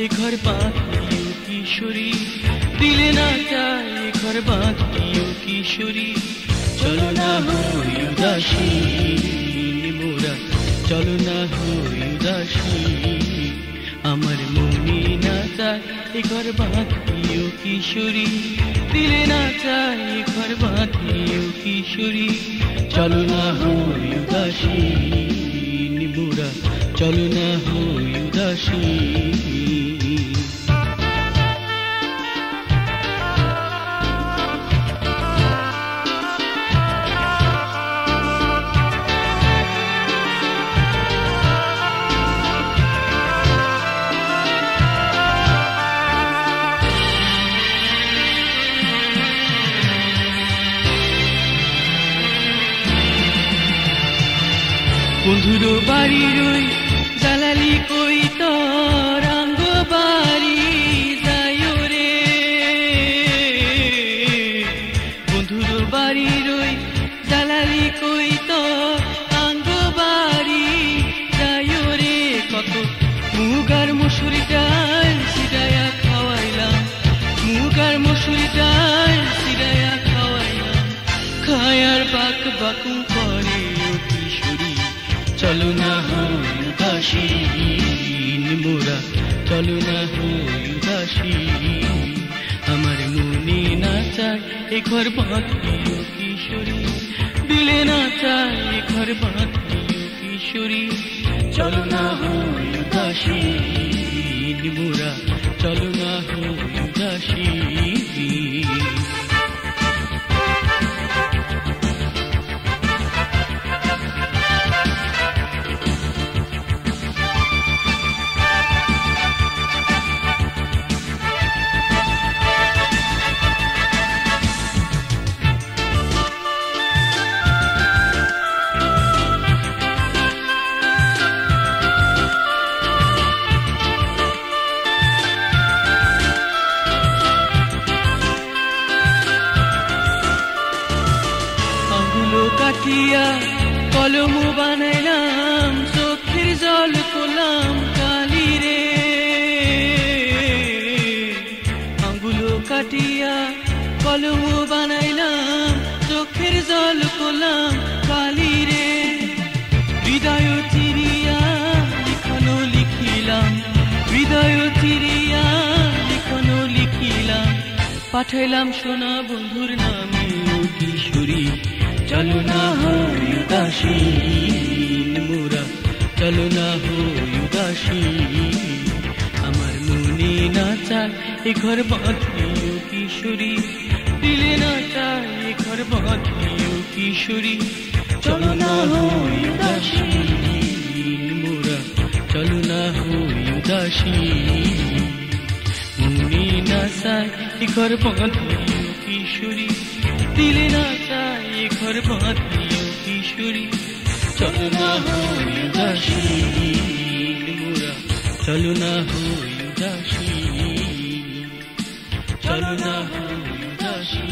এ ঘর বাঁধিও কিশোরী, দিলে না চায় এ ঘর বাঁধিও কিশোরী। চলো না হই উদাসী মোরা, চলো না হই উদাসী, আমার মনে না চায় এ ঘর বাঁধিও কিশোরী, দিলে না চায় এ ঘর বাঁধিও কিশোরী। চলো না হই উদাসী মোরা, চলো না হই উদাসী। বন্ধুর বাড়ির ওই জালালি কই তোর আঙ্গ বাড়ি যায় রে, বন্ধুর বাড়ির ওই জালালি কই তোর আঙ্গ বাড়ি যায় রে। কত মুগার মুসুরি ডাল সিরায়া খাওয়াইলাম, মুগার মুসুরি ডাল সিরায়া খাওয়াইলাম, খায়ার বাক বাকু করে ও কিশোরী। চলো না হই উদাসী মোরা, চলো না হই উদাসী, আমার মনে না চায় এ ঘর বাঁধিও কিশোরী, দিলে না চায় এ ঘর বাঁধিও কিশোরী। চলো না হই উদাসী মোরা, চলো না হই উদাসী। কাটিয়া কলম বানাইলাম, চোখের জল করলাম কালি রে, আঙ্গুলো কাটিয়া কলম বানাইলাম, চোখের জল করলাম কালি রে। হৃদয় চিরিয়া লিখনো লিখিলাম, হৃদয় চিরিয়া লিখনো লিখিলাম, পাঠাইলাম সোনা বন্ধুর নামে ও কিশোরী। চলো না হই উদাসী মোরা, চলো না হই উদাসী, আমার মনে না চায় এ ঘর বাঁধিও কিশোরী, দিলে না চায় এ ঘর বাঁধিও কিশোরী। চলো না হই উদাসী মোরা, চলো না হই উদাসী, মনে না চায় এ ঘর বাঁধিও কিশোরী, দিলে না চায় এ ঘর বাঁধিও কিশোরী। চলো না হই উদাসী মোরা, চলো না হই উদাসী, চলো না হই উদাসী।